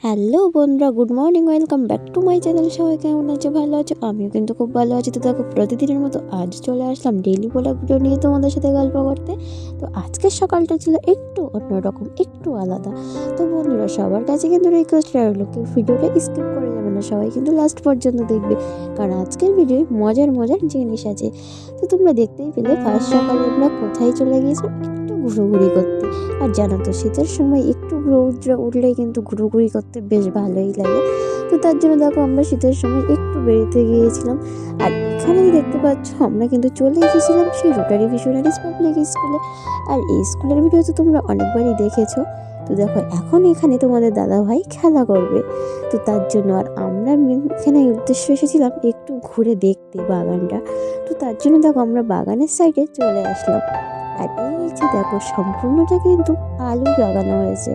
Hello বন্ধুরা, good morning, welcome back to my channel. সবাই কেমন আছো? ভালো আছো? আমিও কিন্তু খুব ভালো আছি। তো দেখো, প্রতিদিনের মতো আজ চলে আসলাম ডেইলি ব্লগ ভিডিও নিয়ে তোমাদের সাথে গল্প করতে। তো আজকের সকালটা ছিল একটু অন্যরকম, একটু আলাদা। তো বন্ধুরা, সবার কাছে কিন্তু রিকোয়েস্ট রইলো, কেউ ভিডিওটা স্কিপ করে যাবে না, সবাই কিন্তু লাস্ট পর্যন্ত দেখবে, কারণ আজকের ভিডিওয় মজার মজার জিনিস আছে। তো তোমরা দেখতেই পেলে ফার্স্ট সকালে আমরা কোথায় চলে গিয়েছিলাম, একটু ঘুরোঘুরি করতে। আর জানো তো, শীতের সময় একটু রৌদ্র উঠলেই কিন্তু ঘুরোঘুরি করতে বেশ ভালোই লাগে। তো তার জন্য দেখো, আমরা শীতের সময় একটু বেরোতে গিয়েছিলাম। আর এখানে দেখতে পাচ্ছ, আমরা কিন্তু চলে এসেছিলাম সেই রোটারি মিশনারিজ পাবলিক স্কুলে। আর এই স্কুলের ভিডিও তো তোমরা অনেকবারই দেখেছো। তো দেখো, এখন এখানে তোমাদের দাদা ভাই খেলা করবে। তো তার জন্য আর আমরা এখানে উদ্দেশ্য এসেছিলাম একটু ঘুরে দেখতে বাগানটা। তো তার জন্য দেখো, আমরা বাগানের সাইডে চলে আসলাম। আর এই যে দেখো, সম্পূর্ণটা কিন্তু আলু লাগানো হয়েছে।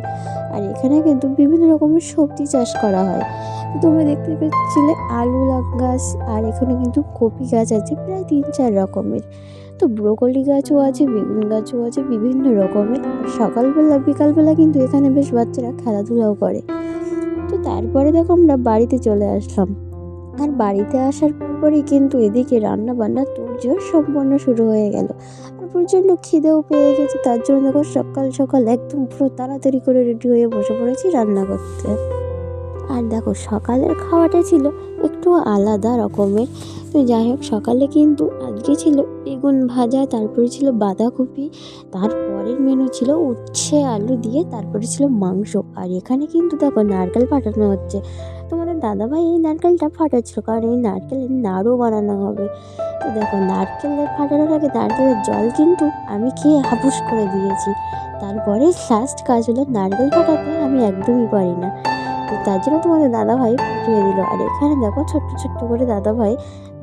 আর এখানে কিন্তু বিভিন্ন রকমের সবজি চাষ করা হয়। তো তোমরা দেখতে পাচ্ছিলে আলু গাছ, আর এখানে কিন্তু কপি গাছ আছে প্রায় 3-4 রকমের। তো ব্রোকলি গাছও আছে, বেগুন গাছও আছে, বিভিন্ন রকমের। আর সকালবেলা বিকালবেলা কিন্তু এখানে বেশ বাচ্চারা খেলাধুলাও করে। তো তারপরে দেখো, আমরা বাড়িতে চলে আসলাম। আর বাড়িতে আসার পরই কিন্তু এদিকে রান্না বান্না তোড়জোড় সম্পন্ন শুরু হয়ে গেল। আর প্রচণ্ড খিদেও পেয়ে গেছে, তার জন্য দেখো সকাল সকাল একদম পুরো তাড়াতাড়ি করে রেডি হয়ে বসে পড়েছি রান্না করতে। আর দেখো, সকালের খাওয়াটা ছিল একটু আলাদা রকমের। তো যাই হোক, সকালে কিন্তু আজকে ছিল বেগুন ভাজা, তারপরে ছিল বাঁধাকপি, তারপরের মেনু ছিল উচ্ছে আলু দিয়ে, তারপরে ছিল মাংস। আর এখানে কিন্তু দেখো, নারকেল ফাটানো হচ্ছে। তোমাদের দাদাভাই এই নারকেলটা ফাটাচ্ছিল, কারণ এই নারকেলের নাড়ু বানানো হবে। তো দেখো, নারকেলের ফাটানোর আগে নারকেলের জল কিন্তু আমি খেয়ে হাপুস করে দিয়েছি। তারপরে লাস্ট কাজ হলো নারকেল ফাটাতে আমি একদমই পারি না। তো তার জন্য তোমাদের দাদাভাই ফুটিয়ে দিল। আর এখানে দেখো, ছোট্ট ছোট্ট করে দাদাভাই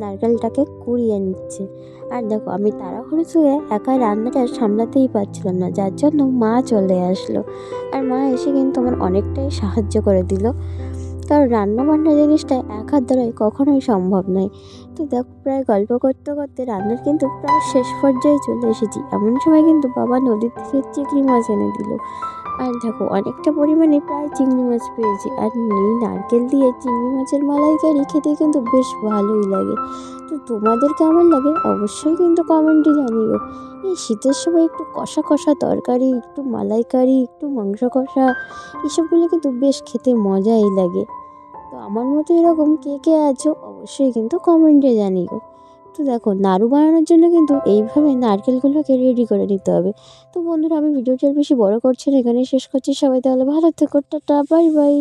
নারকেলটাকে কুড়িয়ে নিচ্ছে। আর দেখো, আমি তাড়াহুড়ো করে একা রান্নাটা সামলাতেই পারছিলাম না, যার জন্য মা চলে আসলো। আর মা এসে কিন্তু আমার অনেকটাই সাহায্য করে দিল, কারণ রান্নাবান্না জিনিসটা এক হাত দ্বারাই কখনোই সম্ভব নয়। তো দেখো, প্রায় গল্প করতে করতে রান্নার কিন্তু প্রায় শেষ পর্যায়ে চলে এসেছি। এমন সময় কিন্তু বাবা নদীর থেকে চিংড়ি মাছ এনে দিল। আর দেখো, অনেকটা পরিমাণে প্রায় চিংড়ি মাছ পেয়েছি। আর এই নারকেল দিয়ে চিংড়ি মাছের মালাইকারি খেতে কিন্তু বেশ ভালোই লাগে। তো তোমাদের কেমন লাগে অবশ্যই কিন্তু কমেন্টে জানিও। এই শীতের সময় একটু কষা কষা তরকারি, একটু মালাইকারি, একটু মাংস কষা, এসবগুলো কিন্তু বেশ খেতে মজাই লাগে। তো আমার মতো এরকম কে কে আছো অবশ্যই কিন্তু কমেন্টে জানিও। তো দেখো, নাড়ু বানানোর জন্য কিন্তু এইভাবে নারকেলগুলোকে রেডি করে নিতে হবে। তো বন্ধুরা, আমি ভিডিওটা আর বেশি বড় করছি না, এখানে শেষ করছি। সবাই তাহলে ভালো থেকো, টাটা, বাই বাই।